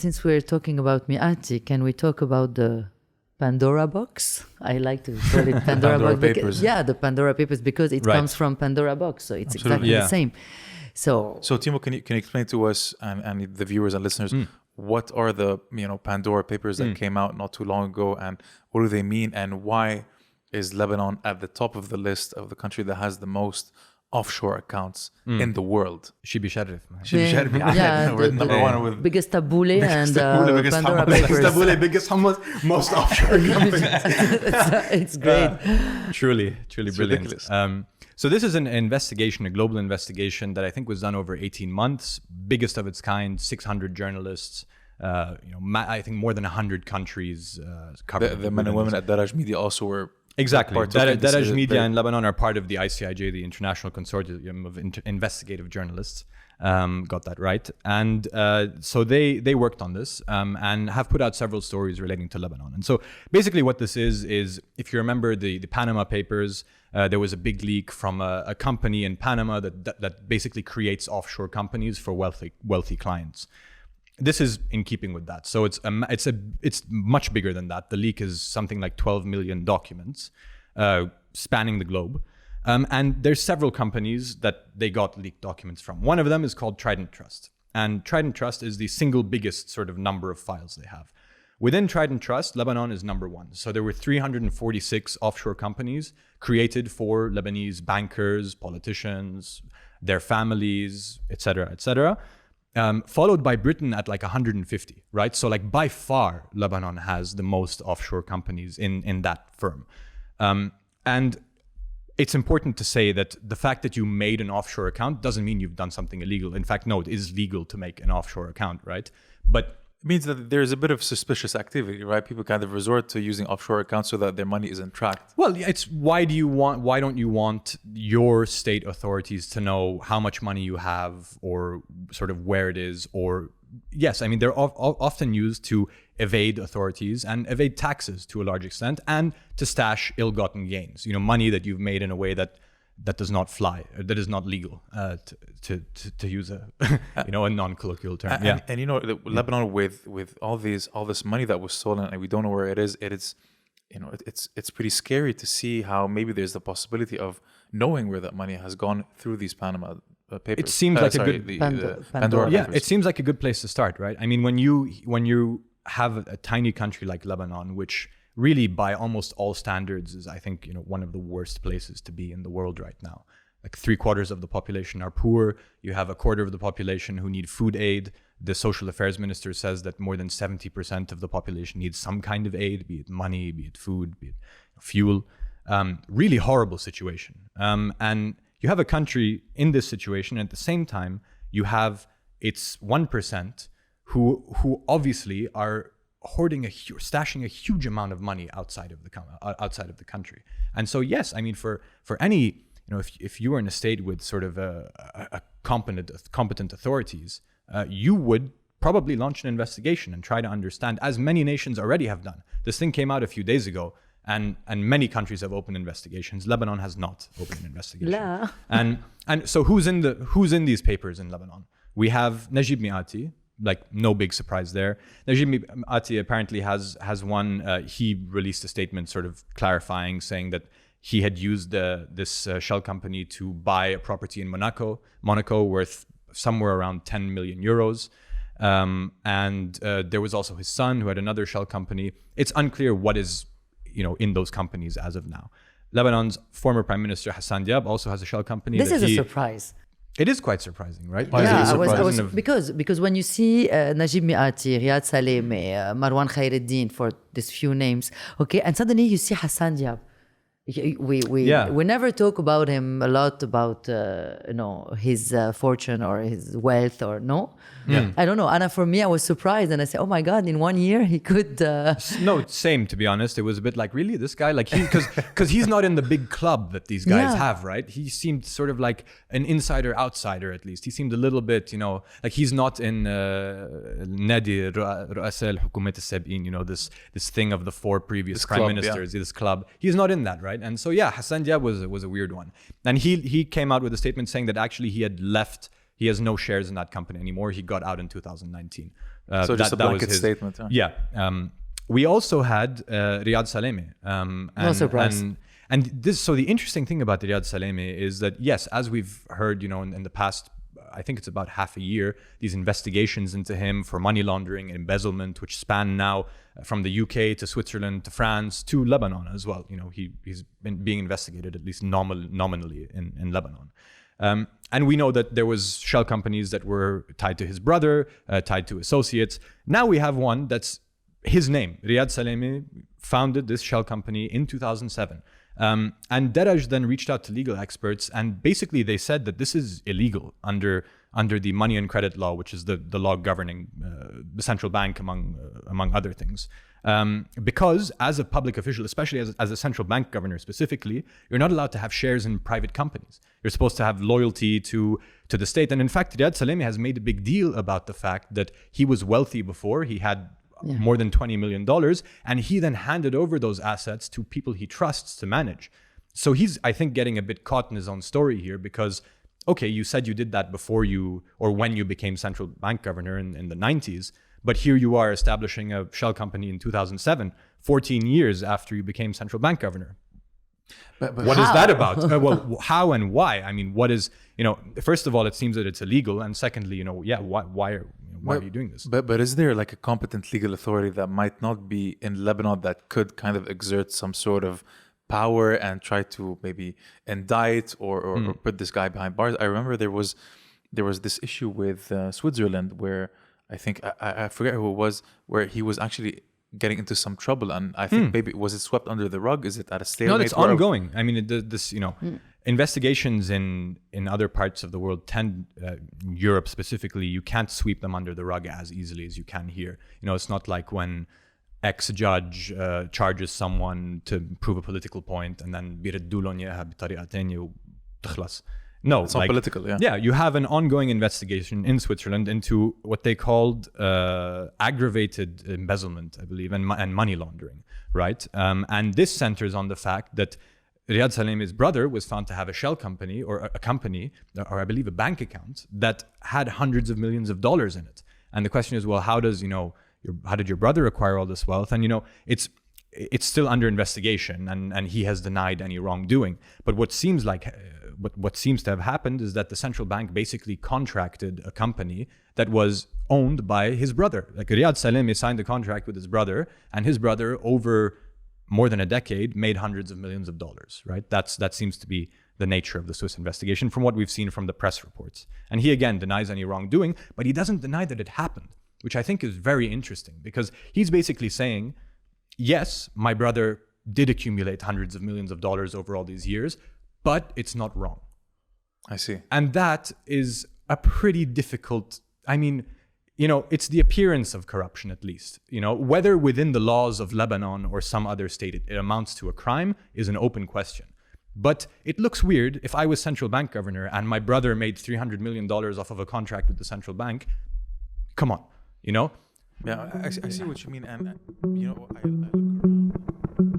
since we're talking about Miati, can we talk about the Pandora box? I like to call it Pandora box. Papers. The Pandora Papers, because it comes from Pandora box, so it's exactly the same. So Timo, can you explain to us and the viewers and listeners what are the Pandora Papers that came out not too long ago, and what do they mean, and why is Lebanon at the top of the list of the country that has the most offshore accounts in the world? She be sharif. We're number one with biggest tabbouleh and biggest Pandora hummus. Papers. Tabbouleh, biggest hummus, most offshore companies. It's great. Truly brilliant. Ridiculous. So this is an investigation, a global investigation that I think was done over 18 months, biggest of its kind, 600 journalists, I think more than 100 countries covered. The men and women at Daraj Media also were exactly. partook. Daraj Media in Lebanon are part of the ICIJ, the International Consortium of Investigative Journalists. Got that right. And so they worked on this and have put out several stories relating to Lebanon. And so basically what this is if you remember the Panama Papers, there was a big leak from a company in Panama that basically creates offshore companies for wealthy clients. This is in keeping with that. So it's much bigger than that. The leak is something like 12 million documents spanning the globe. And there's several companies that they got leaked documents from. One of them is called Trident Trust. And Trident Trust is the single biggest sort of number of files they have. Within Trident Trust, Lebanon is number one. So there were 346 offshore companies created for Lebanese bankers, politicians, their families, etc., followed by Britain at like 150, right? So like by far, Lebanon has the most offshore companies in that firm. And it's important to say that the fact that you made an offshore account doesn't mean you've done something illegal. In fact, no, it is legal to make an offshore account, right? But it means that there's a bit of suspicious activity, right? People kind of resort to using offshore accounts so that their money isn't tracked. Well, it's why don't you want your state authorities to know how much money you have or sort of where it is? Or yes, I mean, they're often used to evade authorities and evade taxes to a large extent, and to stash ill-gotten gains, money that you've made in a way that does not fly, that is not legal, to use a a non-colloquial term. And Lebanon with all this money that was stolen and we don't know where it is. It's pretty scary to see how maybe there's the possibility of knowing where that money has gone through these Panama Papers. It seems like Pandora yeah, Papers. it seems like a good place to start, right? I mean, when you have a tiny country like Lebanon, which really by almost all standards is, I think, one of the worst places to be in the world right now. Like 3/4 of the population are poor. You have 1/4 of the population who need food aid. The social affairs minister says that more than 70% of the population needs some kind of aid, be it money, be it food, be it fuel. Really horrible situation. And you have a country in this situation. And at the same time, you have its 1% who obviously are stashing a huge amount of money outside of the country. And so, yes, I mean, for any, if you were in a state with sort of a competent authorities, you would probably launch an investigation and try to understand, as many nations already have done. This thing came out a few days ago, and many countries have opened investigations. Lebanon has not opened an investigation. La. And so who's in these papers in Lebanon? We have Najib Miati. Like, no big surprise there. Najib Miati apparently has one. He released a statement sort of clarifying, saying that he had used this shell company to buy a property in Monaco worth somewhere around 10 million euros. And there was also his son who had another shell company. It's unclear what is, in those companies as of now. Lebanon's former Prime Minister Hassan Diab also has a shell company. This is a surprise. It is quite surprising, right? Yeah, because when you see Najib Miati, Riyad Saleh, Marwan Khairuddin, for these few names, okay, and suddenly you see Hassan Diab. We never talk about him a lot, about his fortune or his wealth, or no. Yeah. I don't know. And for me, I was surprised, and I said, "Oh my God! In 1 year, he could." No, same, to be honest. It was a bit like, really, this guy, like, because he's not in the big club that these guys have, right? He seemed sort of like an outsider at least. He seemed a little bit, like he's not in Nadi Ru'asa al-Hukumat al-Sab'in, this thing of the 4 previous prime ministers, this club. He's not in that, right? And so, yeah, Hassan Diab was a weird one. And he came out with a statement saying that actually he had left. He has no shares in that company anymore. He got out in 2019. So just a blanket statement. Yeah. We also had Riyad Salemi. No surprise. And this, so the interesting thing about Riyad Salemi is that, yes, as we've heard, in the past, I think it's about half a year, these investigations into him for money laundering and embezzlement, which span now from the UK to Switzerland to France to Lebanon as well. He's been being investigated, at least nominally in Lebanon. And we know that there was shell companies that were tied to his brother, tied to associates. Now we have one that's his name. Riyad Salemi founded this shell company in 2007. And Deraj then reached out to legal experts, and basically they said that this is illegal under the money and credit law, which is the law governing the central bank, among other things. Because as a public official, especially as a central bank governor specifically, you're not allowed to have shares in private companies. You're supposed to have loyalty to the state. And in fact, Riyad Salemi has made a big deal about the fact that he was wealthy before. He had more than $20 million, and he then handed over those assets to people he trusts to manage. So he's, I think, getting a bit caught in his own story here because, okay, you said you did that before you, or when you became central bank governor in the 90s, but here you are establishing a shell company in 2007, 14 years after you became central bank governor. But what is that about? Well, how and why? I mean, what is, first of all, it seems that it's illegal. And secondly, why are you doing this? But is there like a competent legal authority that might not be in Lebanon that could kind of exert some sort of power and try to maybe indict or put this guy behind bars? I remember there was this issue with Switzerland where I think, I forget who it was, where he was actually getting into some trouble, and I think maybe was it swept under the rug? Is it at a stalemate? No, that's ongoing. I mean, investigations in other parts of the world Europe specifically, you can't sweep them under the rug as easily as you can here. It's not like when X judge charges someone to prove a political point and then بيردوا إياها بطريقة تانية وتخلص. No, it's not political, yeah. Yeah, you have an ongoing investigation in Switzerland into what they called aggravated embezzlement, I believe, and money laundering, right? And this centers on the fact that Riyad Salemi's brother was found to have a shell company or a company, or I believe a bank account that had hundreds of millions of dollars in it. And the question is, well, how did your brother acquire all this wealth? And it's still under investigation, and he has denied any wrongdoing. But what seems to have happened is that the central bank basically contracted a company that was owned by his brother. Like Riyad Salemi signed a contract with his brother, and his brother over more than a decade made hundreds of millions of dollars, right? That seems to be the nature of the Swiss investigation from what we've seen from the press reports. And he again denies any wrongdoing, but he doesn't deny that it happened, which I think is very interesting because he's basically saying, yes, my brother did accumulate hundreds of millions of dollars over all these years, but it's not wrong. I see. And that is a pretty difficult, it's the appearance of corruption at least. Whether within the laws of Lebanon or some other state it amounts to a crime is an open question. But it looks weird if I was central bank governor and my brother made $300 million off of a contract with the central bank. Come on, Yeah, I see what you mean. And I look around.